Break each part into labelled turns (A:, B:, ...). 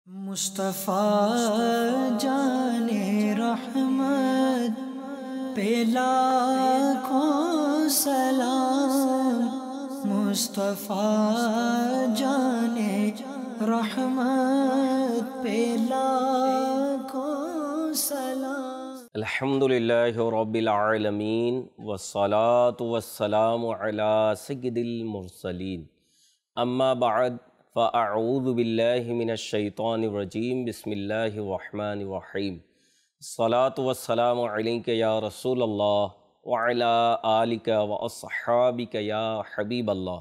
A: مصطفیٰ جانے رحمت پہ لاکھوں سلام، مصطفیٰ جانے رحمت پہ لاکھوں سلام۔
B: الحمدللہ رب العالمین والصلاة والسلام علی سید المرسلین، اما بعد فاعوذ باللہ من الشیطان الرجیم، بسم اللہ الرحمن الرحیم۔ الصلاة والسلام علیک یا رسول اللہ وعلی آلک واصحابک یا حبیب اللہ،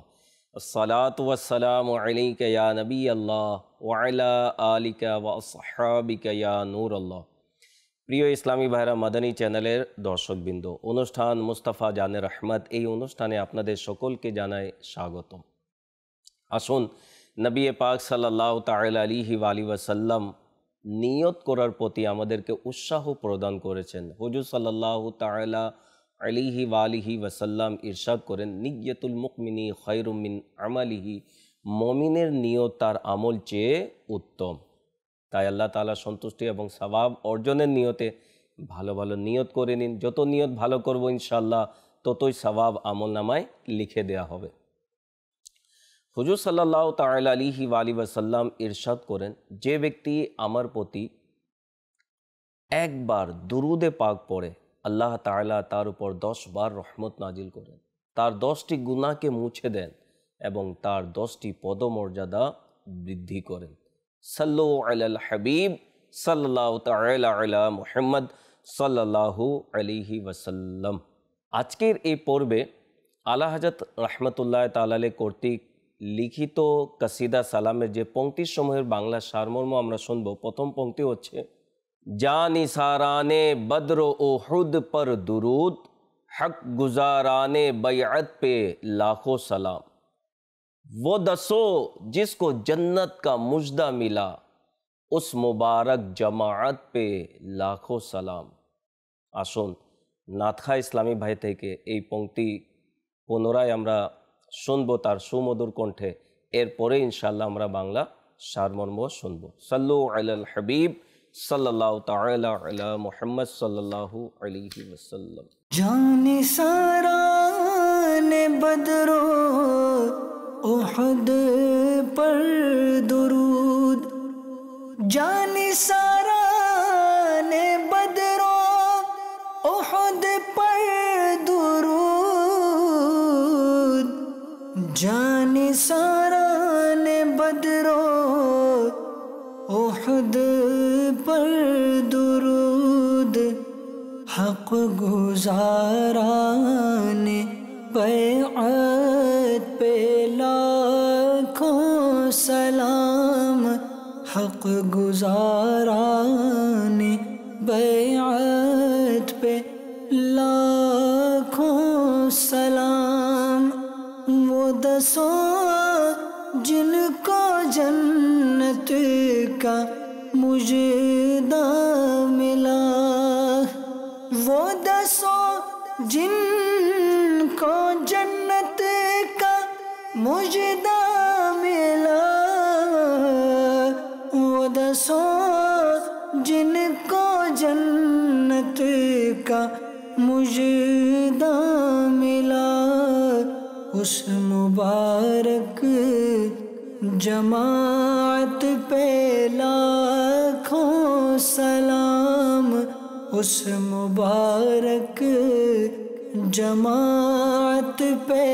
B: الصلاة والسلام علیک یا نبی اللہ وعلی آلک واصحابک یا نور اللہ۔ প্রিয় ইসলামী ভাইরা, মাদানী চ্যানেলের দর্শকবৃন্দ, অনুষ্ঠান মুস্তাফা জানে রহমত, এই অনুষ্ঠানে আপনাদের সকলকে জানাই স্বাগতম। আসুন নবী পাক সাল্লাল্লাহু তাআলা আলাইহি ওয়াসাল্লাম নিয়ত করার প্রতি আমাদেরকে উৎসাহ প্রদান করেছেন। হুজুর সাল্লাল্লাহু তাআলা আলাইহি ওয়াসাল্লাম ইরশাদ করেন, নিয়্যাতুল মুমিনি খায়রুম মিন আমালিহি, মুমিনের নিয়ত তার আমল চেয়ে উত্তম। তাই আল্লাহ তাআলা সন্তুষ্টি এবং সওয়াব অর্জনের নিয়তে ভালো ভালো নিয়ত করে নিন। যত নিয়ত ভালো করব ইনশাআল্লাহ ততই সওয়াব আমলনামায় লিখে দেয়া হবে। হুজুর সাল্লাল্লাহু তাআলা আলাইহি ওয়াসাল্লাম ইরশাদ করেন, যে ব্যক্তি আমার প্রতি একবার দুরুদে পাক পড়ে আল্লাহ তাআলা তার উপর 10 বার রহমত নাজিল করেন, তার 10টি গুনাহকে মুছে দেন এবং তার 10টি পদমর্যাদা বৃদ্ধি করেন। সাল্লু আলাল হাবিব সাল্লাল্লাহু তাআলা আলা মুহাম্মদ সাল্লাল্লাহু আলাইহি ওয়াসাল্লাম। আজকের এই পর্বে আলা হযরত রাহমাতুল্লাহ তাআলা আলাইহি কর্তৃক লিখিত কাসিদা সালামের যে পংক্তিসমূহের বাংলা সারমর্ম আমরা শুনব। প্রথম পংক্তি হচ্ছে, জানি সারানে বদর ও উহুদ পর দুরুদ, হক গুজারানে बैअत पे लाखों सलाम, वो दसो जिसको जन्नत का मुजदा मिला, उस मुबारक जमाअत पे लाखों सलाम। আসুন নাতখা ইসলামী ভাই থেকে এই পংক্তি পুনরায় আমরা শুনবো তার সুমধুর কণ্ঠে। এরপরে ইনশাআল্লাহ আমরা বাংলা সারমর্ম শুনবো। সাল্লু আলাল হাবিব সাল্লাল্লাহু তাআলা আলা মুহাম্মদ সাল্লাল্লাহু আলাইহি ওয়াসাল্লাম।
A: জানে সারানে বদরো उहद पर दुरूद, जाने सारा ने बदरो उहद पर दुरूद, जाने सारा ने बदरो उहद पर दुरूद, हक गुजाराने बैअत पे लाखों सलाम, हक गुजाराने बैअत पे लाखों सलाम, वो दसों जिनको जन्नत का मुजदा मिला, वो दसों जिनको जन्नत का मुजदा मिला, वो दसों जिनको जन्नत का मुजदा मिला, उस मुबारक जमाअत पे लाखों सलाम, उस मुबारक जमाअत पे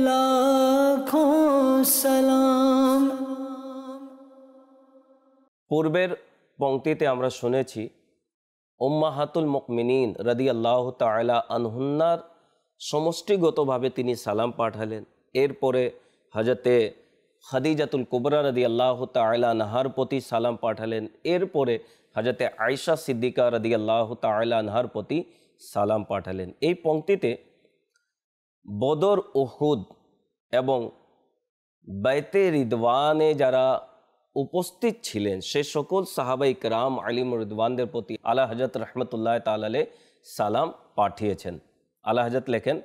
A: लाखों सलाम।
B: পূর্বের পংক্তিতে আমরা শুনেছি উম্মাহাতুল মুমিনিন রাদিয়াল্লাহু তাআলা আনহুন্নার সমষ্টিগতভাবে তিনি সালাম পাঠালেন। এরপরে হযরতে খাদিজাতুল কুবরা রাদিয়াল্লাহু তাআলা আনহার প্রতি সালাম পাঠালেন। এরপরে হযরতে আয়েশা সিদ্দিকা রাদিয়াল্লাহু তাআলা আনহার প্রতি সালাম পাঠালেন। এই পংক্তিতে বদর, উহুদ এবং বাইতে রিদওয়ানে যারা উপস্থিত ছিলেন সে সকল সাহাবায়ে কেরাম আলিম রিদওয়ানদের প্রতি আলা হযরত রাহমাতুল্লাহ তাআলা আলাইহি সালাম পাঠিয়েছেন। আলা হযরত লেখেন,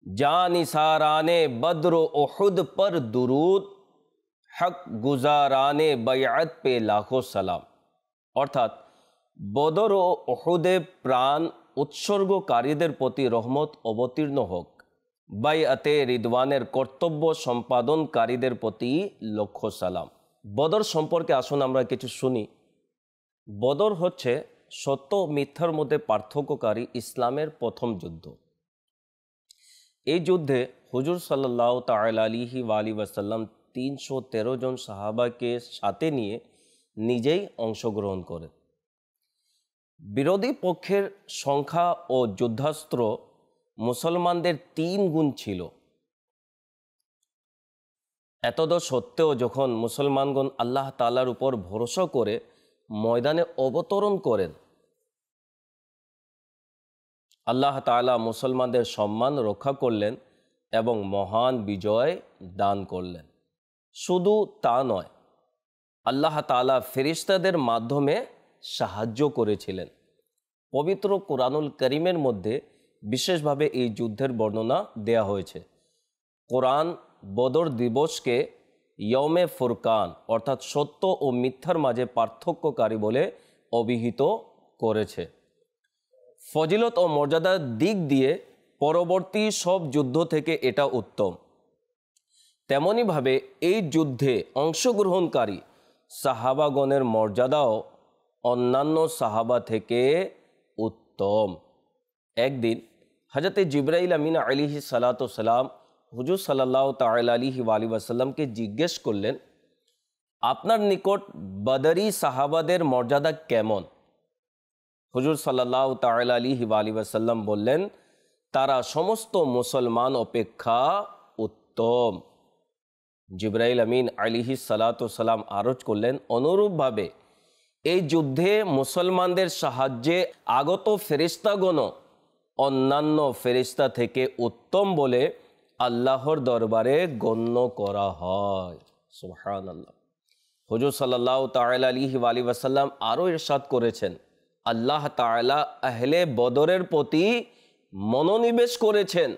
B: जा निसाराने बद्र उहुद पर दुरूद, হক গুজারানে বাইআত পে লাখো সালাম। অর্থাৎ বদর ও উহুদে প্রাণ উৎসর্গকারীদের প্রতি রহমত অবতীর্ণ হোক। বাইআতে রিদওয়ানের কর্তব্য সম্পাদনকারীদের প্রতি লক্ষ সালাম। বদর সম্পর্কে আসুন আমরা কিছু শুনি। বদর হচ্ছে সত্য ও মিথ্যার মধ্যে পার্থক্যকারী ইসলামের প্রথম যুদ্ধ। এই যুদ্ধে হুজুর সাল্লাল্লাহু তাআলা আলাইহি ওয়াসাল্লাম 313 জন সাহাবাকে সাথে নিয়ে নিজেই অংশগ্রহণ করেন। বিরোধী পক্ষের সংখ্যা ও যুদ্ধাস্ত্র মুসলমানদের 3 গুণ ছিল। এতদ সত্ত্বেও যখন মুসলমানগণ আল্লাহ তাআলার উপর ভরসা করে ময়দানে অবতরণ করেন, আল্লাহ তাআলা মুসলমানদের সম্মান রক্ষা করলেন এবং মহান বিজয় দান করলেন। শুধু তা নয়, আল্লাহ তাআলা ফেরেশতাদের মাধ্যমে সাহায্য করেছিলেন। পবিত্র কোরআনুল কারীমের মধ্যে বিশেষভাবে এই যুদ্ধের বর্ণনা দেয়া হয়েছে। কোরআন বদর দিবসকে ইয়মে ফুরকান অর্থাৎ সত্য ও মিথ্যার মাঝে পার্থক্যকারী বলে অভিহিত করেছে। ফজিলত ও মর্যাদার দিক দিয়ে পরবর্তী সব যুদ্ধ থেকে এটা উত্তম। তেমনিভাবে এই যুদ্ধে অংশগ্রহণকারী সাহাবাগণের মর্যাদাও অন্যান্য সাহাবা থেকে উত্তম। একদিন হযরতে জিবরাইল আমিন আলাইহিস সালাতু সালাম হুজুর সাল্লাল্লাহু তাআলা আলাইহি ওয়াসাল্লামকে জিজ্ঞেস করলেন, আপনার নিকট বদরি সাহাবাদের মর্যাদা কেমন? হুজুর সাল্লাল্লাহু তাআলা আলাইহি ওয়াসাল্লাম বললেন, তারা সমস্ত মুসলমান অপেক্ষা উত্তম। জিবরাইল আমিন আলাইহিস সালাতু সালাম আরজ করলেন, অনুরূপভাবে এই যুদ্ধে মুসলমানদের সাহায্যে আগত ফেরেশতাগণ অন্যান্য ফেরেশতা থেকে উত্তম বলে আল্লাহর দরবারে গণ্য করা হয়। সুবহানাল্লাহ। হুজুর সাল্লাল্লাহু তাআলা আলাইহি ওয়াসাল্লাম আরও ইরশাদ করেছেন, আল্লাহ তাআলা আহলে বদরের প্রতি মনোনিবেশ করেছেন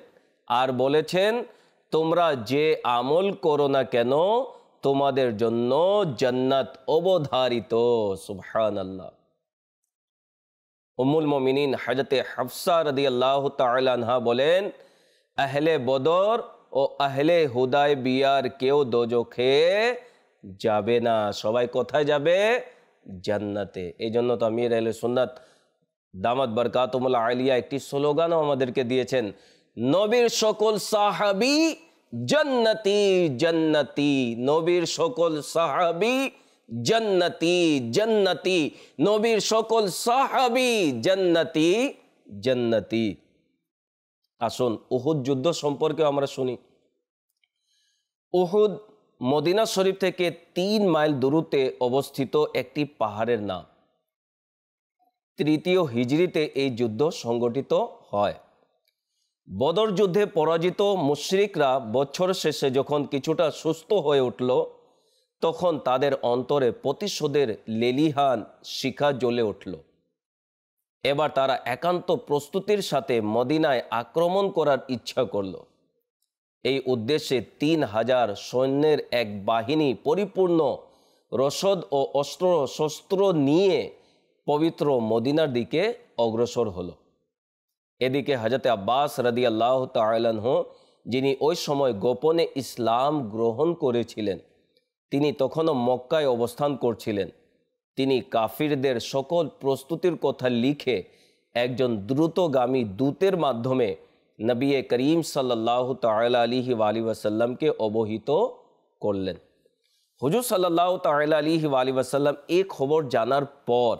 B: আর বলেছেন, তোমরা যে আমল করো না কেন তোমাদের জন্য জান্নাত অবধারিত। সুবহানাল্লাহ। উম্মুল মুমিনিন হযরতে হাফসা রাদিয়াল্লাহু তাআলা আনহা বলেন, আহলে বদর ও আহলে হুদায়বিয়ার কেউ দোজখে যাবে না, সবাই কোথায় যাবে? জান্নাতে। এই জন্য তো আমির আহলে সুন্নাত দামাত বরকাতুহুল আলিয়া একটি স্লোগানও আমাদেরকে দিয়েছেন, নবীর সকল সাহাবী জান্নাতি জান্নাতি, নবীর সকল সাহাবী জান্নাতি জান্নাতি, নবীর সকল সাহাবী জান্নাতি জান্নাতি। আসুন উহুদ যুদ্ধ সম্পর্কে আমরা শুনি। উহুদ মদিনা শরীফ থেকে 3 মাইল দূরত্বে অবস্থিত একটি পাহাড়ের নাম। 3য় হিজরিতে এই যুদ্ধ সংগঠিত হয়। বদর যুদ্ধে পরাজিত মুশরিকরা বছর শেষে যখন কিছুটা সুস্থ হয়ে উঠল, তখন তাদের অন্তরে প্রতিশোধের লেলিহান শিখা জ্বলে উঠল। এবার তারা একান্ত প্রস্তুতির সাথে মদিনায় আক্রমণ করার ইচ্ছা করল। এই উদ্দেশ্যে 3000 সৈন্যের এক বাহিনী পরিপূর্ণ রসদ ও অস্ত্র শস্ত্র নিয়ে পবিত্র মদিনার দিকে অগ্রসর হলো। এদিকে হযরত আব্বাস রাদিয়াল্লাহু তাআলা আনহু, যিনি ওই সময় গোপনে ইসলাম গ্রহণ করেছিলেন, তিনি তখনও মক্কায় অবস্থান করছিলেন। তিনি কাফিরদের সকল প্রস্তুতির কথা লিখে একজন দ্রুতগামী দূতের মাধ্যমে নবী করিম সাল্লাল্লাহু তাআলা আলাইহি ওয়াসাল্লামকে অবহিত করলেন। হুজুর সাল্লাল্লাহু তাআলা আলাইহি ওয়াসাল্লাম এই খবর জানার পর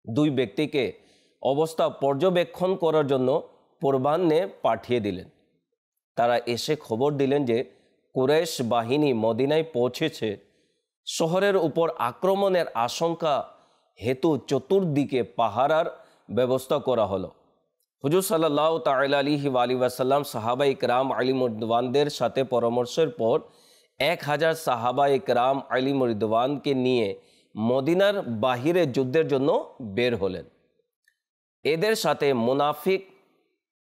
B: 2 ব্যক্তিকে অবস্থা পর্যবেক্ষণ করার জন্য পূর্বাহ্নে পাঠিয়ে দিলেন। তারা এসে খবর দিলেন যে কুরাইশ বাহিনী মদিনায় পৌঁছেছে। শহরের উপর আক্রমণের আশঙ্কা হেতু চতুর্দিকে পাহারার ব্যবস্থা করা হলো। হুজুর সাল্লাল্লাহু তাআলা আলাইহি ওয়াসাল্লাম সাহাবায়ে কেরাম আলিমুর রিদওয়ানদের সাথে পরামর্শের পর 1000 সাহাবায়ে কেরাম আলিমুর রিদওয়ানকে নিয়ে মদিনার বাহিরে যুদ্ধের জন্য বের হলেন। এদের সাথে মুনাফিক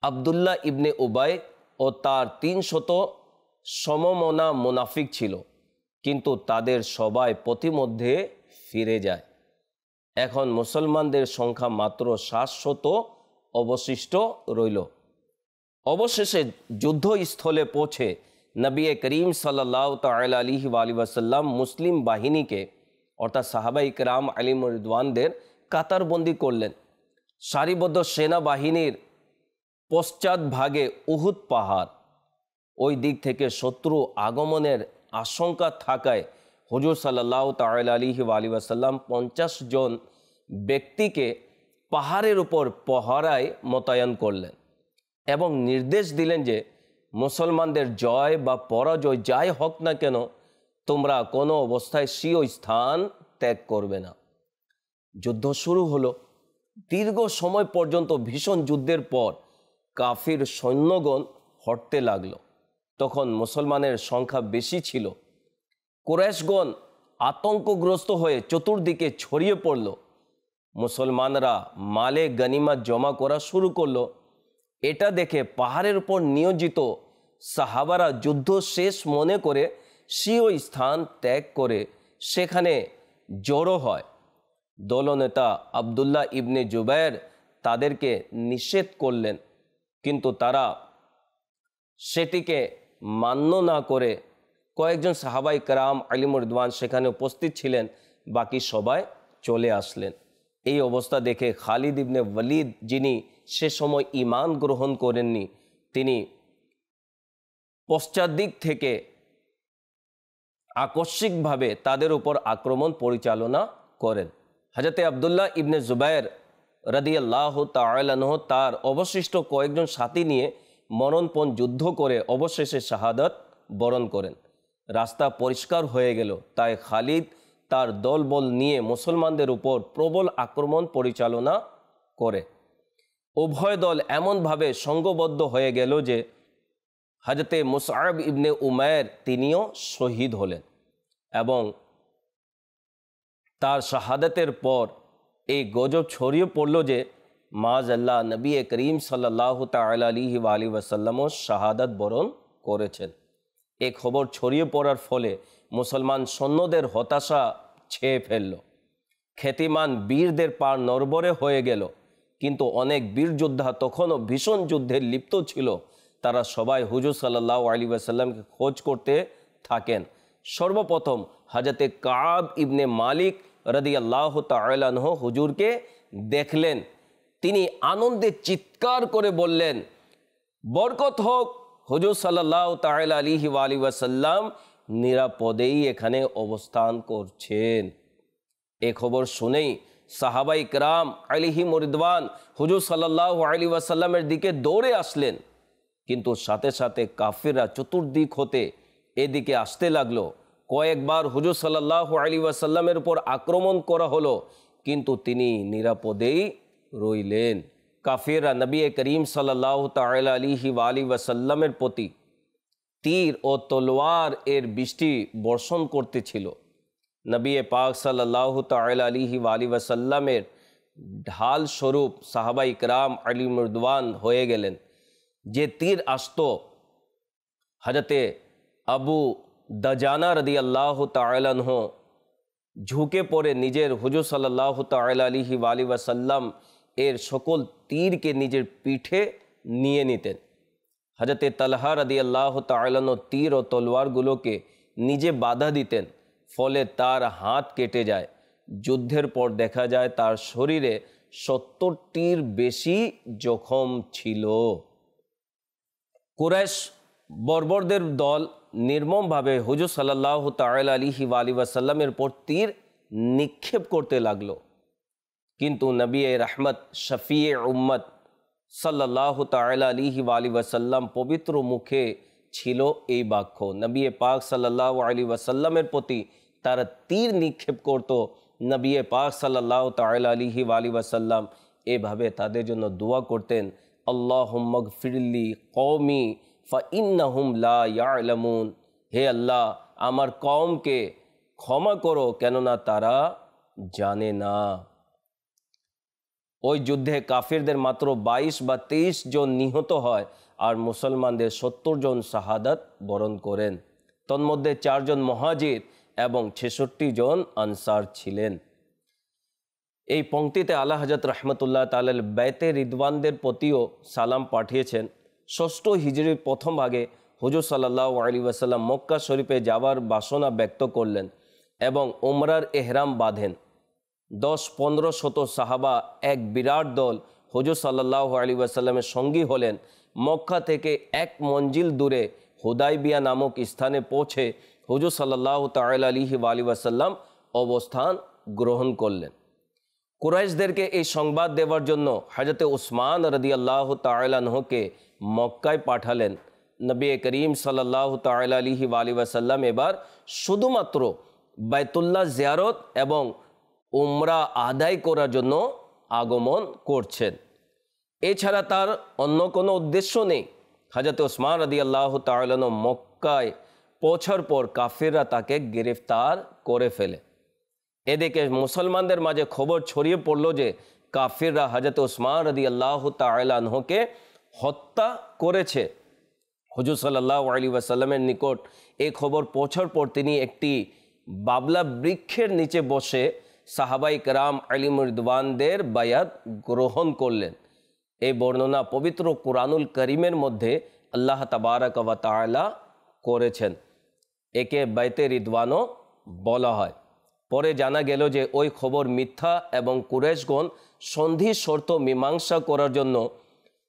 B: আব্দুল্লাহ ইবনে উবাই ও তার 300 সমমনা মুনাফিক ছিল। কিন্তু তাদের সবাই পথিমধ্যে ফিরে যায়। এখন মুসলমানদের সংখ্যা মাত্র 700 অবশিষ্ট রইল। অবশেষে যুদ্ধস্থলে পৌঁছে নবী করিম সাল্লাল্লাহু তাআলা আলাইহি ওয়াসাল্লাম মুসলিম বাহিনীকে অর্থাৎ সাহাবায়ে কেরাম আলিম রিদওয়ানদের কাতারবন্দি করলেন। সারিবদ্ধ সেনাবাহিনীর পশ্চাৎভাগে উহুদ পাহাড়, ওই দিক থেকে শত্রু আগমনের আশঙ্কা থাকায় হুজুর সাল্লাল্লাহু তাআলা আলাইহি ওয়াসাল্লাম 50 জন ব্যক্তিকে পাহাড়ের উপর পহরায় মোতায়েন করলেন এবং নির্দেশ দিলেন যে মুসলমানদের জয় বা পরাজয় যাই হোক না কেন, তোমরা কোনো অবস্থায় স্বীয় স্থান ত্যাগ করবে না। যুদ্ধ শুরু হলো। দীর্ঘ সময় পর্যন্ত ভীষণ যুদ্ধের পর কাফির সৈন্যগণ হটতে লাগলো। তখন মুসলমানের সংখ্যা বেশি ছিল। কুরাইশগণ আতঙ্কগ্রস্ত হয়ে চতুর্দিকে ছড়িয়ে পড়ল। মুসলমানরা মালে গনিমত জমা করা শুরু করলো। এটা দেখে পাহাড়ের উপর নিয়োজিত সাহাবারা যুদ্ধ শেষ মনে করে স্বীয় স্থান ত্যাগ করে সেখানে জড়ো হয়। দলনেতা আবদুল্লাহ ইবনে জুবায়ের তাদেরকে নিষেধ করলেন, কিন্তু তারা সেটিকে মান্য না করে কয়েকজন সাহাবায়ে কেরাম আলিম রিদওয়ান সেখানে উপস্থিত ছিলেন, বাকি সবাই চলে আসলেন। এই অবস্থা দেখে খালিদ ইবনে ওয়ালিদ, যিনি সে সময় ঈমান গ্রহণ করেননি, তিনি পশ্চাৎদিক থেকে আকস্মিকভাবে তাদের উপর আক্রমণ পরিচালনা করেন। হযরতে আবদুল্লাহ ইবনে জুবায়ের রাদিয়াল্লাহু তাআলা আনহু তার অবশিষ্ট কয়েকজন সাথী নিয়ে মরণপণ যুদ্ধ করে অবশেষে শাহাদাত বরণ করেন। রাস্তা পরিষ্কার হয়ে গেল, তাই খালিদ তার দলবল নিয়ে মুসলমানদের উপর প্রবল আক্রমণ পরিচালনা করে। উভয় দল এমনভাবে সংঘবদ্ধ হয়ে গেল যে হযরতে মুসআব ইবনে উমাইর তিনিও শহীদ হলেন এবং তার শাহাদাতের পর এই গজব ছড়িয়ে পড়ল যে মাআযাল্লাহ নবী করিম সাল্লাল্লাহু তাআলা আলাইহি ওয়াসাল্লামও শাহাদাত বরণ করেছেন। এই খবর ছড়িয়ে পড়ার ফলে মুসলমান সৈন্যদের হতাশা ছেয়ে ফেলল। খ্যাতিমান বীরদের পা নড়বড়ে হয়ে গেল, কিন্তু অনেক বীর যোদ্ধা তখনও ভীষণ যুদ্ধে লিপ্ত ছিল। তারা সবাই হুজুর সাল্লাল্লাহু আলাইহি ওয়াসাল্লামকে খোঁজ করতে থাকেন। সর্বপ্রথম হযরতে কাব ইবনে মালিক রাদিয়াল্লাহু তাআলা আনহু হুজুরকে দেখলেন। তিনি আনন্দে চিৎকার করে বললেন, বরকত হোক, হুজুর সাল্লাল্লাহু তাআলা আলাইহি ওয়াসাল্লাম নিরাপদেই এখানে অবস্থান করছেন। এই খবর শুনেই সাহাবায়ে কেরাম আলাইহিম রিদওয়ান হুজুর সাল্লাল্লাহু আলাইহি ওয়াসাল্লামের দিকে দৌড়ে আসলেন, কিন্তু সাথে সাথে কাফিররা চতুর্দিক হতে এদিকে আসতে লাগলো। কয়েকবার হুজুর সাল্লাল্লাহু আলাইহি ওয়াসাল্লামের উপর আক্রমণ করা হলো, কিন্তু তিনি নিরাপদেই রইলেন। কাফিররা নবী করিম সাল্লাল্লাহু তাআলা আলাইহি ওয়াসাল্লামের প্রতি তীর ও তলোয়ার এর বৃষ্টি বর্ষণ করতেছিল। নবী পাক সাল্লাল্লাহু তাআলা আলাইহি ওয়াসাল্লামের ঢাল স্বরূপ সাহাবায়ে কেরাম আলিম রিদওয়ান হয়ে গেলেন। যে তীর আসত, হযরতে আবু দাজানা রাদিয়াল্লাহু তাআলা আনহু ঝুঁকে পড়ে নিজের হুজুর সাল্লাল্লাহু তাআলা আলাইহি ওয়াসাল্লাম এর সকল তীরকে নিজের পিঠে নিয়ে নিতেন। হযরতে তালহা রাদিয়াল্লাহু তাআলা আনহু তীর ও তলোয়ারগুলোকে নিজে বাধা দিতেন, ফলে তার হাত কেটে যায়। যুদ্ধের পর দেখা যায় তার শরীরে 70টির বেশি জখম ছিল। কুরাইশ বর্বরদের দল নির্মমভাবে হুজুর সাল্লাল্লাহু তাআলা আলাইহি ওয়াসাল্লামের উপর তীর নিক্ষেপ করতে লাগলো, কিন্তু নবী রহমত শফিয়ে উম্মত সাল্লাল্লাহু তাআলা আলাইহি ওয়াসাল্লাম পবিত্র মুখে ছিল এই বাক্য। নবী পাক সাল্লাল্লাহু আলাইহি ওয়াসাল্লামের প্রতি তারা তীর নিক্ষেপ করত। নবী পাক সাল্লাল্লাহু তাআলা আলাইহি ওয়াসাল্লাম এভাবে তাদের জন্য দোয়া করতেন, আল্লাহুম্মা গফিরলি কওমি ফাইন্নাহুম লা ইয়ালামুন। হে আল্লাহ, আমার কওমকে ক্ষমা করো, কেননা তারা জানে না। ওই যুদ্ধে কাফিরদের মাত্র 22 বা 23 জন নিহত হয় আর মুসলমানদের 70 জন শাহাদাত বরণ করেন। তন্মধ্যে 4 জন মুহাজির এবং 66 জন আনসার ছিলেন। এই পংক্তিতে আলা হযরত রাহমাতুল্লাহ তাআলা বাইতে রিদওয়ানদের প্রতিও সালাম পাঠিয়েছেন। 6ষ্ঠ হিজরির প্রথম ভাগে হুজুর সাল্লাল্লাহু আলাইহি ওয়াসাল্লাম মক্কা শরীফে যাওয়ার বাসনা ব্যক্ত করলেন এবং উমরার এহরাম বাঁধেন। 10-15 শত সাহাবা এক বিরাট দল হুজুর সাল্লাল্লাহু আলাইহি ওয়াসাল্লামের সঙ্গী হলেন। মক্কা থেকে 1 মঞ্জিল দূরে হুদাইবিয়া নামক স্থানে পৌঁছে হুজুর সাল্লাল্লাহু তাআলা আলাইহি ওয়াসাল্লাম অবস্থান গ্রহণ করলেন। কুরাইশদেরকে এই সংবাদ দেওয়ার জন্য হযরত উসমান রাদিয়াল্লাহু তাআলা আনহুকে মক্কায় পাঠালেন। নবী করিম সাল্লাল্লাহু তাআলা আলাইহি ওয়াসাল্লাম এবার শুধুমাত্র বাইতুল্লাহ জিয়ারত এবং উমরা আদায় করার জন্য আগমন করছেন। এছাড়া তার অন্য কোনো উদ্দেশ্য নেই। হযরত উসমান রাদিয়াল্লাহু তাআলা আনহু মক্কায় পৌঁছার পর কাফিররা তাকে গ্রেফতার করে ফেলে। এদিকে মুসলমানদের মাঝে খবর ছড়িয়ে পড়ল যে কাফিররা হযরত উসমান রাদিয়াল্লাহু তাআলা আনহুকে হত্যা করেছে। হুজুর সাল্লাল্লাহু আলাইহি ওয়াসাল্লামের নিকট এই খবর পৌঁছার পর তিনি একটি বাবলা বৃক্ষের নিচে বসে সাহাবাই কেরাম আলিম রিদওয়ানদের বায়াত গ্রহণ করলেন। এই বর্ণনা পবিত্র কুরআনুল করিমের মধ্যে আল্লাহ তাবারাক ওয়া তাআলা করেছেন। একে বাইতে রিদওয়ানও বলা হয়। পরে জানা গেল যে ওই খবর মিথ্যা এবং কুরাইশগণ সন্ধি শর্ত মীমাংসা করার জন্য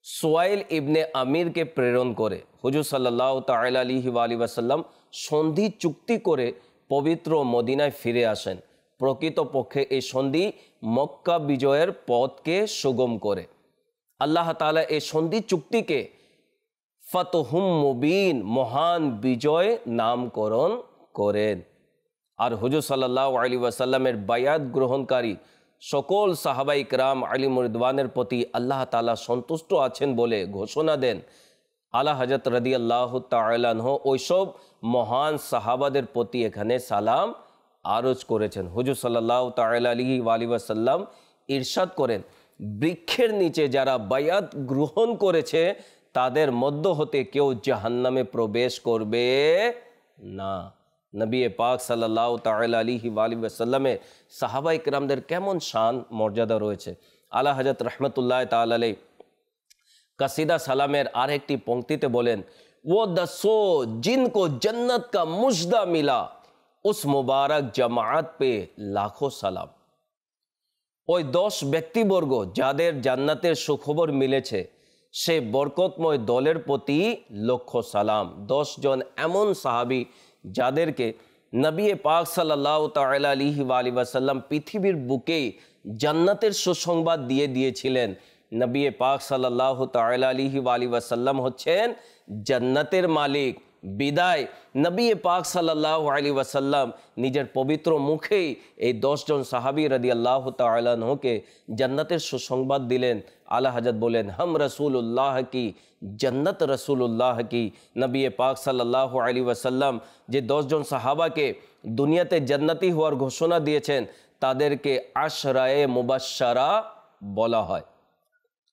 B: সুয়াইল ইবনে আমিরকে প্রেরণ করে হুজুর সাল্লাল্লাহু তাআলা আলাইহি ওয়াসাল্লাম সন্ধি চুক্তি করে পবিত্র মদিনায় ফিরে আসেন। প্রকৃতপক্ষে এই সন্ধি মক্কা বিজয়ের পথকে সুগম করে। আল্লাহ তাআলা এই সন্ধি চুক্তিকে ফাতহুম মুবিন, মহান বিজয় নামকরণ করেন। আর হুজুর সাল্লাল্লাহু আলাইহি ওয়াসাল্লামের বায়াত গ্রহণকারী সকল সাহাবাই কেরাম আলিম রিদওয়ানের প্রতি আল্লাহ তাআলা সন্তুষ্ট আছেন বলে ঘোষণা দেন। আলা হযরত রাদিয়াল্লাহু তাআলা আনহু ওইসব মহান সাহাবাদের প্রতি এখানে সালাম আরজ করেছেন। হুজুর সাল্লাল্লাহু তাআলা আলাইহি ওয়াসাল্লাম ইরশাদ করেন, বৃক্ষের নিচে যারা বায়াত গ্রহণ করেছে তাদের মধ্য হতে কেউ জাহান্নামে প্রবেশ করবে না। নবী পাক সাল্লাল্লাহু তাআলা আলাইহি ওয়াসাল্লামের সাহাবাই কেরামদের কেমন শান মর্যাদা রয়েছে। আলা হযরত রাহমাতুল্লাহ তাআলা আলাইহি কাসিদা সালামের আরেকটি পংক্তিতে বলেন, वो 10 जिनको जन्नत का मुजदा मिला उस मुबारक जमात पे लाखों सालाम। ওই 10 ব্যক্তিবর্গ যাদের জান্নাতের সুখবর মিলেছে সে বরকতময় দলের প্রতি লক্ষ সালাম। 10 জন এমন সাহাবী যাদেরকে নবী পাক সাল্লাল্লাহু তাআলা আলাইহি ওয়াসাল্লাম পৃথিবীর বুকে জান্নাতের সুসংবাদ দিয়ে দিয়েছিলেন। নবী পাক সাল্লাল্লাহু তাআলা আলাইহি ওয়াসাল্লাম হচ্ছেন জান্নাতের মালিক। বিদায় নবী পাক সাল্লাল্লাহু আলাইহি ওয়াসাল্লাম নিজের পবিত্র মুখেই এই 10 জন সাহাবী রাদিয়াল্লাহু তাআলা আনহুকে জান্নাতের সুসংবাদ দিলেন। আলা হযরত বলেন, हम रसूलुल्लाह की जन्नत रसूलुल्लाह की। নবী পাক সাল্লাল্লাহু আলাইহি ওয়াসাল্লাম যে 10 জন সাহাবাকে দুনিয়াতে জান্নাতি হওয়ার ঘোষণা দিয়েছেন তাদেরকে আশরায়ে মুবাশশারা বলা হয়।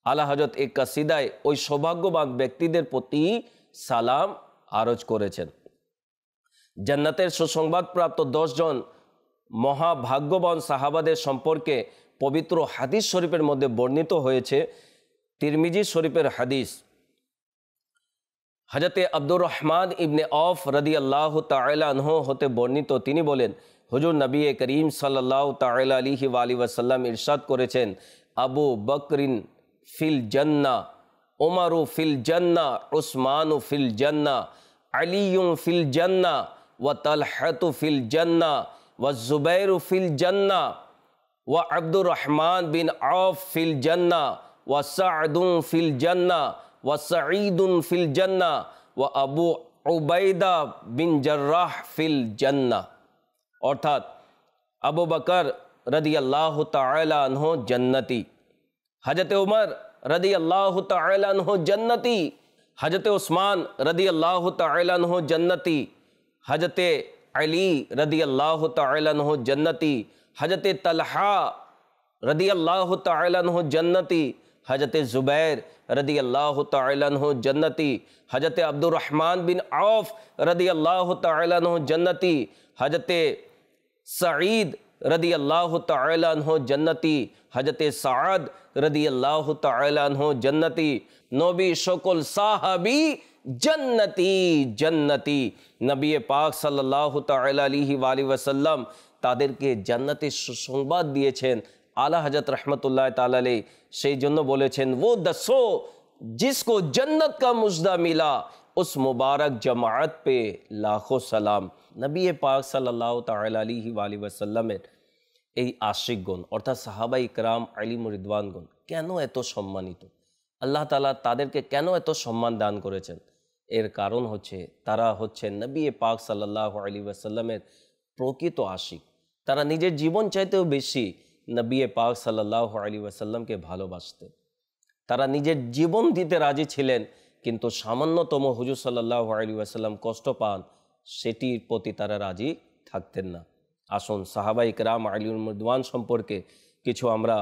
B: আলা হযরত এক কাসিদায় ওই সৌভাগ্যবান ব্যক্তিদের প্রতি সালাম আরজ করেছেন। জান্নাতের সুসংবাদ প্রাপ্ত 10 জন মহাভাগ্যবান সাহাবাদের সম্পর্কে পবিত্র হাদিস শরীফের মধ্যে বর্ণিত হয়েছে। তিরমিজি শরীফের হাদিস, হযরত আব্দুর রহমান ইবনে আওফ রাদিয়াল্লাহু তাআলা আনহু হতে বর্ণিত, তিনি বলেন, হুজুর নবী করিম সাল্লাল্লাহু তাআলা আলাইহি ওয়াসাল্লাম ইরশাদ করেছেন, আবু বকরিন ফিল জান্নাহ, উমারু ফিল জান্নাহ, উসমানু ফিল জান্নাহ, আলিয়ুন ফিল জান্নাহ, ওয়া তালহাতু ফিল জান্নাহ, ওয়া জুবাইরু ফিল জান্নাহ, ওয়া আব্দুর রহমান বিন আওফ ফিল জান্নাহ, ওয়া সা'দুন ফিল জান্নাহ, ওয়া সাঈদুন ফিল জান্নাহ, ওয়া আবু উবাইদা বিন জাররাহ ফিল জান্নাহ। অর্থাৎ আবু বকর রাদিয়াল্লাহু তাআলা আনহু জান্নাতি, হযরত উমর রাদিয়াল্লাহু তাআলা আনহু জান্নাতি, হযরত উসমান রাদিয়াল্লাহু তাআলা আনহু জান্নাতি, হযরত আলী রাদিয়াল্লাহু তাআলা আনহু জান্নাতি, হযরত তালহা রাদিয়াল্লাহু তাআলা আনহু জান্নাতি, हजरत ज़ुबैर रदी अल्लाह तआला अन्हु जन्नती, हजरत अब्दुर रहमान बिन औफ रदी अल्लाह तआला अन्हु जन्नती, हजरत सईद रदी अल्लाह तआला अन्हु जन्नती, हजरत साद रदी अल्लाह तआला अन्हु जन्नती, नबी सकल साहाबी जन्नती जन्नती। नबी पाक सल्लल्लाहु तआला अलैहि वसल्लम तादेरके जन्नतेर सुसंबाद दिएছেন आला हजरत रहमतुल्लाह ताला अलैहि। সেই জন্য বলেছেন वो दसो जिसको जन्नत का मुजदा मिला उस मुबारक जमात पे लाखों सलाम। नबी पाक सल्लल्लाहु ताला अलैहि वसल्लमेर এই আশিকগণ অর্থাৎ সাহাবা ইকরাম আলিম রিদওয়ানগণ কেন এত সম্মানিত, আল্লাহ তাআলা তাদেরকে কেন এত সম্মান দান করেছেন? এর কারণ হচ্ছে তারা হচ্ছেন নবী পাক সাল্লাল্লাহু আলাইহি ওয়াসাল্লামের প্রকৃত আশিক। তারা নিজের জীবন চাইতেও বেশি নবী পাক সাল্লাল্লাহু আলাইহি ওয়াসাল্লামকে ভালোবাসতেন। তারা নিজের জীবন দিতে রাজি ছিলেন, কিন্তু সামান্যতম হুজুর সাল্লাল্লাহু আলাইহি ওয়াসাল্লাম কষ্ট পান সেটির প্রতি তারা রাজি থাকতেন না। আসুন সাহাবা ইকরাম আলিম রিদওয়ান সম্পর্কে কিছু আমরা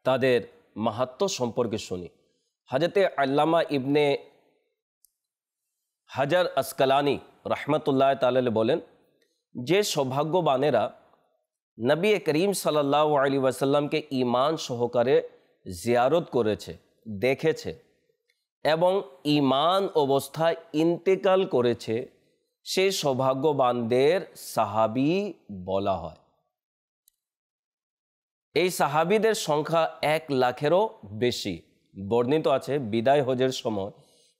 B: তাদের মাহাত্ম্য সম্পর্কে শুনি। হযরতে আল্লামা ইবনে হাজার আসকালানি রহমতুল্লাহ তাআলা বলেন, যে সৌভাগ্যবানেরা নবী করিম সাল্লাল্লাহু আলাইহি ওয়াসাল্লামকে ঈমান সহকারে জিয়ারত করেছে, দেখেছে এবং ঈমান অবস্থায় ইন্তেকাল করেছে, সেই সৌভাগ্যবানদের সাহাবী বলা হয়। এই সাহাবীদের সংখ্যা 1 লাখেরও বেশি। বর্ণিত আছে বিদায় হজের সময়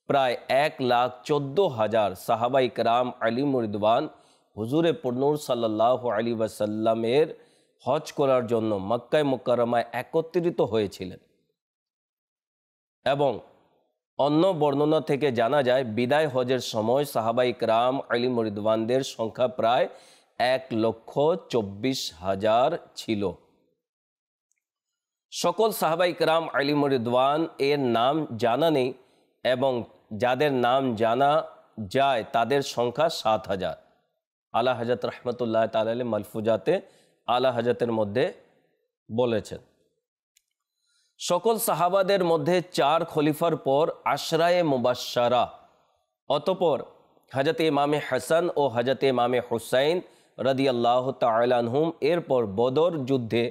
B: প্রায় 1,14,000 সাহাবা ইকরাম আলিম রিদওয়ান হুজুরে পুরনূর সাল্লাল্লাহু আলাইহি ওয়াসাল্লামের হজ করার জন্য মক্কায় মুকাররমায় একত্রিত হয়েছিলেন। এবং অন্য বর্ণনা থেকে জানা যায় বিদায় হজের সময় সাহাবা ইকরাম আলিম রিদওয়ানদের সংখ্যা প্রায় 1,24,000 ছিল। সকল সাহাবা ইকরাম আলিম রিদওয়ান এর নাম জানা নেই এবং যাদের নাম জানা যায় তাদের সংখ্যা 7,000। আলা হযরত রহমতুল্লাহ তাআলা আলাইহি মালফুজাতে আলা হযরতের মধ্যে বলেছেন, সকল সাহাবাদের মধ্যে 4 খলিফার পর আশরায়ে মুবাশশারা, অতঃপর হযরত ইমামে হাসান ও হযরত ইমামে হুসাইন রাদিয়াল্লাহু তাআলা আনহুম, এরপর বদর যুদ্ধে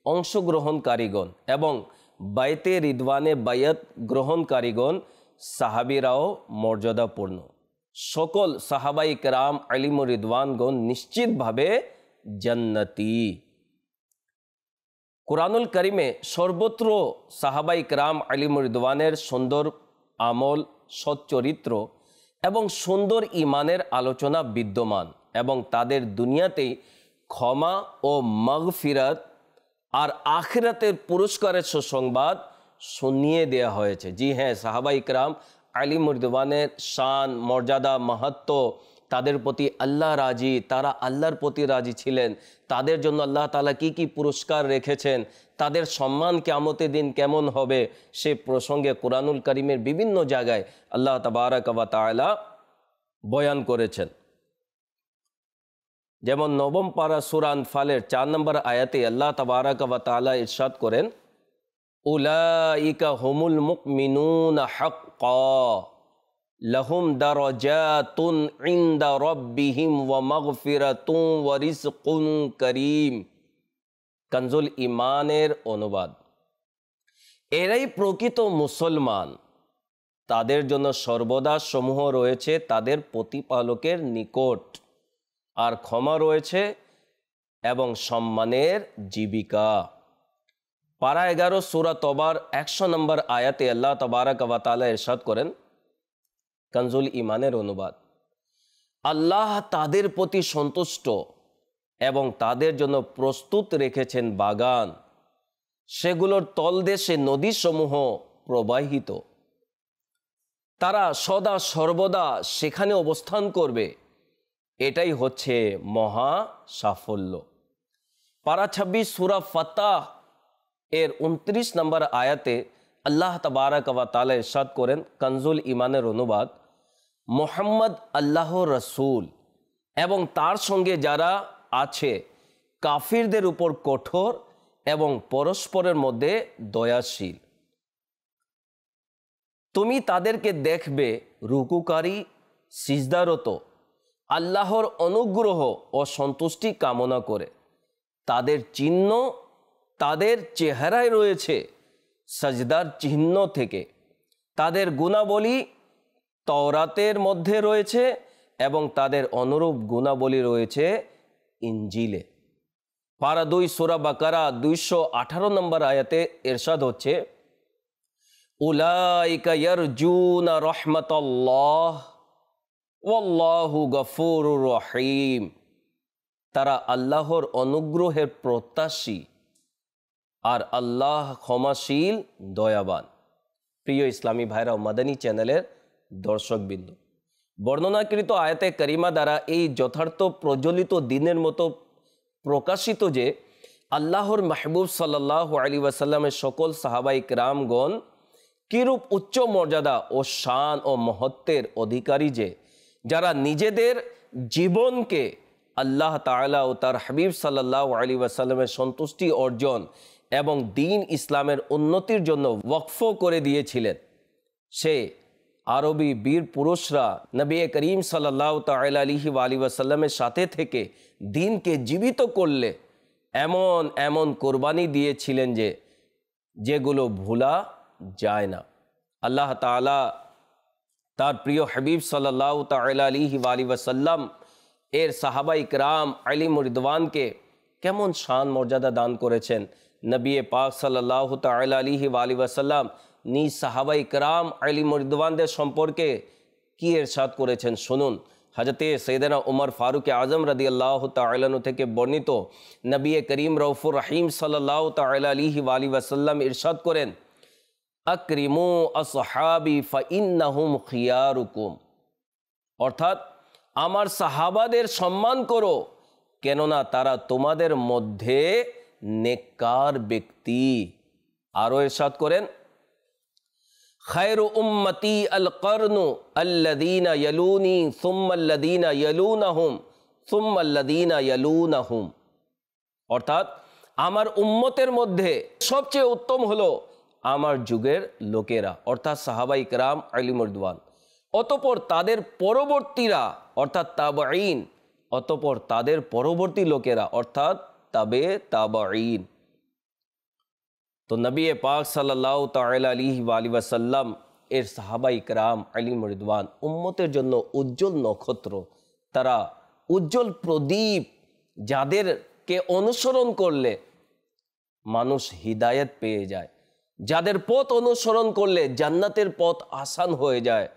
B: অংশগ্রহণকারীগণ এবং বাইতে রিদওয়ানে বায়াত গ্রহণকারীগণ সাহাবীরাও মর্যাদাপূর্ণ। সকল সাহাবা ইকরাম আলিম রিদওয়ানগণ নিশ্চিতভাবে জান্নাতি। কুরআনুল কারিমে সর্বত্র সাহাবা ইকরাম আলিম রিদওয়ানের সুন্দর আমল, সচ্চরিত্র এবং সুন্দর ঈমানের আলোচনা বিদ্যমান এবং তাদের দুনিয়াতেই ক্ষমা ও মাগফিরাত আর আখিরাতের পুরস্কারের সুসংবাদ শুনিয়ে দেওয়া হয়েছে। জি হ্যাঁ, সাহাবা ইকরাম আলিম রিদওয়ানের শান, মর্যাদা, মাহাত্ম্য, তাদের প্রতি আল্লাহ রাজি, তারা আল্লাহর প্রতি রাজি ছিলেন, তাদের জন্য আল্লাহ তাআলা কি কি পুরস্কার রেখেছেন, তাদের সম্মান কিয়ামতের দিন কেমন হবে, সে প্রসঙ্গে কুরআনুল কারীমের বিভিন্ন জায়গায় আল্লাহ তাবারাক ওয়া তাআলা বয়ান করেছেন। যেমন নবম পারা সূরা আনফালের 4 নম্বর আয়াতে আল্লাহ তাবারাক ওয়া তাআলা ইরশাদ করেন, উলাইকা হুমুল মুমিনুনা হাক্কা লাহুম দারাজাতুন ইনদা রাব্বিহিম ওয়া মাগফিরাতুন ওয়া রিজকুন কারীম। কানজুল ঈমানের অনুবাদ, এরাই প্রকৃত মুসলমান, তাদের জন্য সর্বদা সমূহ রয়েছে তাদের প্রতিপালকের নিকট, আর ক্ষমা রয়েছে এবং সম্মানের জীবিকা। পারা 11 সূরা তবার 100 নম্বর আয়াতে আল্লাহ তাবারাক ওয়া তাআলা ইরশাদ করেন, কানজুল ঈমানের অনুবাদ, আল্লাহ তাদের প্রতি সন্তুষ্ট এবং তাদের জন্য প্রস্তুত রেখেছেন বাগান, সেগুলোর তলদেশে নদীসমূহ প্রবাহিত, তারা সদা সর্বদা সেখানে অবস্থান করবে, এটাই হচ্ছে মহা সাফল্য। পারা 26 সূরা ফাতাহ এর 29 নম্বর আয়াতে আল্লাহ তাবারাক ওয়া তাআলা ইরশাদ করেন, কানজুল ঈমানের অনুবাদ, মুহাম্মদ আল্লাহর রাসূল এবং তার সঙ্গে যারা আছে কাফিরদের উপর কঠোর এবং পরস্পরের মধ্যে দয়াশীল। তুমি তাদেরকে দেখবে রুকুকারী, সিজদারত, আল্লাহর অনুগ্রহ ও সন্তুষ্টি কামনা করে। তাদের চিহ্ন তাদের চেহারায় রয়েছে সাজদার চিহ্ন থেকে। তাদের গুণাবলী তওরাতের মধ্যে রয়েছে এবং তাদের অনুরূপ গুণাবলী রয়েছে ইনজিলে। পারা 2 সূরা বাকারা 218 নম্বর আয়াতে ইরশাদ হচ্ছে, উলাইকা ইয়ারজুনা রাহমাতাল্লাহ ওয়াল্লাহু গফুরুর রহিম। তারা আল্লাহর অনুগ্রহের প্রত্যাশী আর আল্লাহ ক্ষমাশীল, দয়াবান। প্রিয় ইসলামী ভাইরা ও মাদানী চ্যানেলের দর্শকবৃন্দ, বর্ণনাকৃত আয়াতে কারিমা দ্বারা এই যথার্থ প্রজ্বলিত দিনের মতো প্রকাশিত যে আল্লাহর মাহবুব সাল্লাল্লাহু আলাইহি ওয়াসাল্লামের সকল সাহাবাই কিরামগণ কিরূপ উচ্চ মর্যাদা ও শান ও মহত্বের অধিকারী, যে যারা নিজেদের জীবনকে আল্লাহ তাআলা ও তার হাবিব সাল্লাল্লাহু আলাইহি ওয়াসাল্লামের সন্তুষ্টি অর্জন এবং দ্বীন ইসলামের উন্নতির জন্য ওয়াকফ করে দিয়েছিলেন। সে আরবি বীর পুরুষরা নবী করিম সাল্লাল্লাহু তাআলা আলাইহি ওয়াসাল্লামের সাথে থেকে দ্বীনকে জীবিত করলে এমন এমন কোরবানি দিয়েছিলেন যেগুলো ভোলা যায় না। আল্লাহ তাআলা তার প্রিয় হাবিব সাল্লাল্লাহু তাআলা আলাইহি ওয়াসাল্লাম এর সাহাবাই কিরাম আলিমুর রিদওয়ানকে কেমন শান মর্যাদা দান করেছেন। নবী পাক সাল্লাল্লাহু তাআলা আলাইহি ওয়াসাল্লাম নিজ সাহাবাই কিরাম আলিমুর রিদওয়ানদের সম্পর্কে কি ইরশাদ করেছেন শুনুন। হযরতে সৈয়দনা উমর ফারুক আজম রাদিয়াল্লাহু তাআলা আনহু থেকে বর্ণিত, নবী করিম রউফুর রহিম সাল্লাল্লাহু তাআলা আলাইহি ওয়াসাল্লাম ইরশাদ করেন, আকরিমু আসহাবি ফাইন্নাহুম খিয়ারুকুম। অর্থাৎ আমার সাহাবাদের সম্মান করো, কেননা তারা তোমাদের মধ্যে নেককার ব্যক্তি। আরো ইরশাদ করেন, খায়রু উম্মতি আল করনু আল্লাযীনা ইয়ালুনি সুম্মা আল্লাযীনা ইয়ালুনাহুম সুম্মা আল্লাযীনা ইয়ালুনাহুম। অর্থাৎ আমার উম্মতের মধ্যে সবচেয়ে উত্তম হলো আমার যুগের লোকেরা, অর্থাৎ সাহাবাই কিরাম আলিমুর রিদওয়ান, অতঃপর তাদের পরবর্তীরা অর্থাৎ তাবেঈন, অতঃপর তাদের পরবর্তী লোকেরা অর্থাৎ তাবে তাবেঈন। তো নবী পাক সাল্লাল্লাহু তাআলা আলাইহি ওয়াসাল্লাম এর সাহাবাই কিরাম আলিমুর রিদওয়ান উম্মতের জন্য উজ্জ্বল নক্ষত্র। তারা উজ্জ্বল প্রদীপ, যাদেরকে অনুসরণ করলে মানুষ হিদায়াত পেয়ে যায়, যাদের পথ অনুসরণ করলে জান্নাতের পথ আসান হয়ে যায়।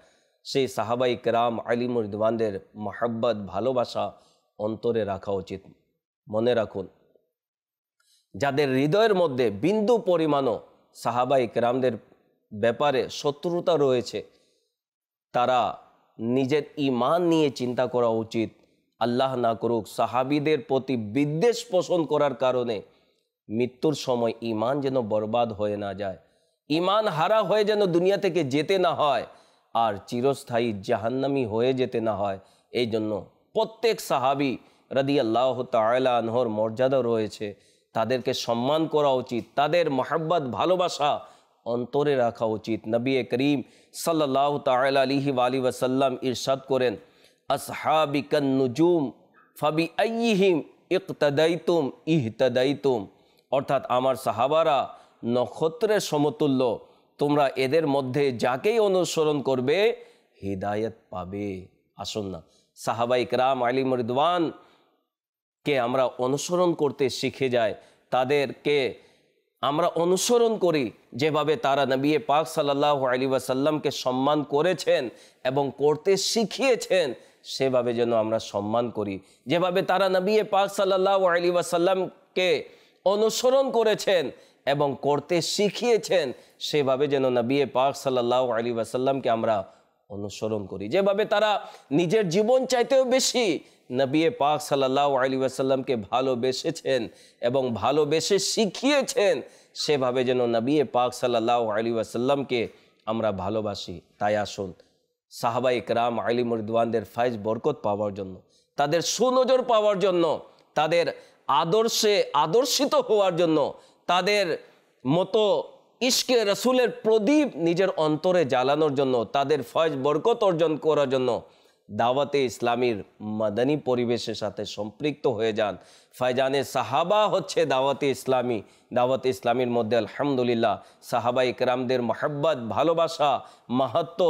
B: সেই সাহাবাই কিরাম আলিমুর রিদওয়ানদের মহব্বত, ভালোবাসা অন্তরে রাখা উচিত। মনে রাখুন, যাদের হৃদয়ের মধ্যে বিন্দু পরিমাণও সাহাবাই কিরামদের ব্যাপারে শত্রুতা রয়েছে, তারা নিজের ঈমান নিয়ে চিন্তা করা উচিত। আল্লাহ না করুক সাহাবীদের প্রতি বিদ্বেষ পোষণ করার কারণে মৃত্যুর সময় ঈমান যেন বরবাদ হয়ে না যায়, ঈমান হারা হয়ে যেন দুনিয়া থেকে যেতে না হয়, আর চিরস্থায়ী জাহান্নামী হয়ে যেতে না হয়। এই জন্য প্রত্যেক সাহাবী রাদিয়াল্লাহু তাআলা আনহুর মর্যাদা রয়েছে, তাদেরকে সম্মান করা উচিত, তাদের মহব্বত, ভালোবাসা অন্তরে রাখা উচিত। নবী করিম সাল্লাল্লাহু তাআলা আলাইহি ওয়াসাল্লাম ইরশাদ করেন, আসহাবি কান নুজুম ফাবি আইয়িহিম ইকতাদাইতুম ইহতাদাইতুম। অর্থাৎ আমার সাহাবারা নক্ষত্রের সমতুল্য, তোমরা এদের মধ্যে যাকেই অনুসরণ করবে হিদায়াত পাবে। আসুন না সাহাবাই কিরাম আলিমুর রিদওয়ানকে আমরা অনুসরণ করতে শিখে যাই, তাদেরকে আমরা অনুসরণ করি যেভাবে তারা নবী পাক সাল্লাল্লাহু আলাইহি ওয়াসাল্লামকে সম্মান করেছেন এবং করতে শিখিয়েছেন, সেভাবে যেন আমরা সম্মান করি। যেভাবে তারা নবী পাক সাল্লাল্লাহু আলাইহি ওয়াসাল্লামকে অনুসরণ করেছেন এবং করতে শিখিয়েছেন, সেভাবে যেন নবী পাক সাল্লাল্লাহু আলাইহি ওয়াসাল্লামকে আমরা অনুসরণ করি। যেভাবে তারা নিজের জীবন চাইতেও বেশি নবী পাক সাল্লাল্লাহু আলাইহি ওয়াসাল্লামকে ভালোবেসেছেন এবং ভালোবেসে শিখিয়েছেন, সেভাবে যেন নবী পাক সাল্লাল্লাহু আলাইহি ওয়াসাল্লামকে আমরা ভালোবাসি। তাই আসুন সাহাবায়ে কেরাম আলিমুর রিদওয়ানদের ফায়েজ বরকত পাওয়ার জন্য, তাদের সুনজর পাওয়ার জন্য, তাদের আদর্শে আদর্শিত হওয়ার জন্য, তাদের মতো ইশকে রসুলের প্রদীপ নিজের অন্তরে জ্বালানোর জন্য, তাদের ফয়জ বরকত অর্জন করার জন্য দাওয়াতে ইসলামীর মাদানী পরিবেশের সাথে সম্পৃক্ত হয়ে যান। ফায়জানে সাহাবা হচ্ছে দাওয়াতে ইসলামী। দাওয়াতে ইসলামীর মধ্যে আলহামদুলিল্লাহ সাহাবা ইকরামদের মহব্বত, ভালোবাসা, মাহাত্ম,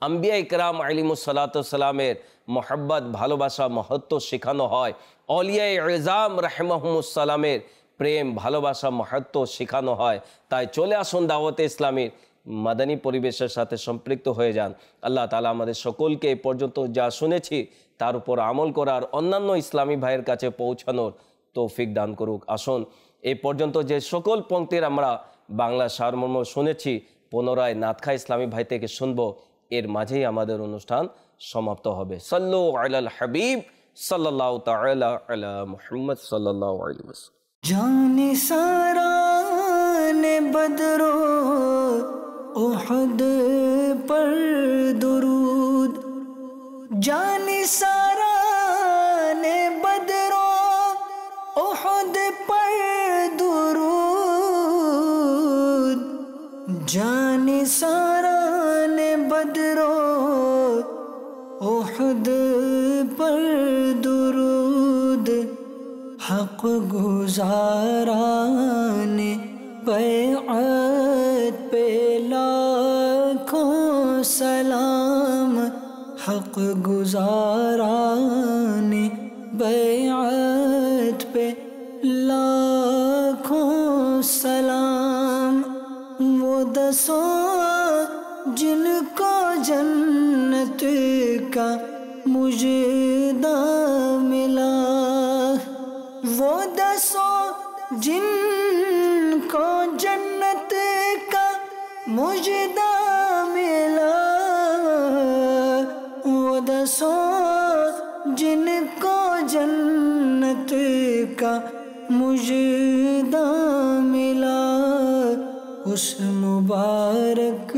B: আম্বিয়া ইকরাম আলিমুসসালামের মহব্বত, ভালোবাসা, মহত্ব শেখানো হয়। অলিয়া ইজাম রাহিমাহুমুসসালামের প্রেম, ভালোবাসা, মহত্ব শেখানো হয়। তাই চলে আসুন দাওয়াতে ইসলামীর মাদানী পরিবেশের সাথে সম্পৃক্ত হয়ে যান। আল্লাহ তাআলা আমাদের সকলকে এই পর্যন্ত যা শুনেছি তার উপর আমল করার, অন্যান্য ইসলামী ভাইয়ের কাছে পৌঁছানোর তৌফিক দান করুক। আসুন এই পর্যন্ত যে সকল পংক্তির আমরা বাংলা সারমর্ম শুনেছি পুনরায় নাতখা ইসলামী ভাই থেকে শুনব, এর মাঝেই আমাদের অনুষ্ঠান সমাপ্ত হবে। সাল্লু আলাল হাবিব সাল্লাল্লাহু তাআলা আলা মুহাম্মদ সাল্লাল্লাহু আলাইহি ওয়াসাল্লাম।
A: जाने सारा ने बदरो उहद पर दुरूद, जाने सारा ने बदरो उहद पर दुरूद, जाने सारा ने बदरो उहद पर दुरूद, हक गुज़ाराने बैअत पे लाखों सलाम, हक गुज़ाराने बैअत पे लाखों सलाम, वो दसों जिनको जन्नत का मुजदा मिला, वो दसों जिनको जन्नत का मुजदा मिला, वो दसों जिनको जन्नत का मुजदा मिला, उस मुबारक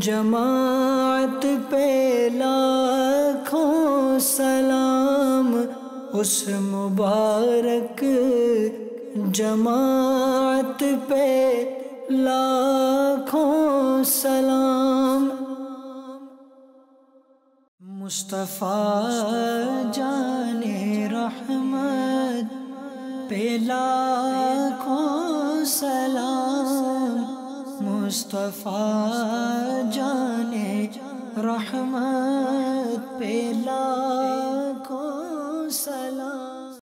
A: जमात पे लाखों सलाम, उस मुबारक जमात पे लाखों सलाम। मुस्तफ़ा जाने रहमत पे लाखों सलाम, मुस्तफ़ा जाने रहमत पे लाखों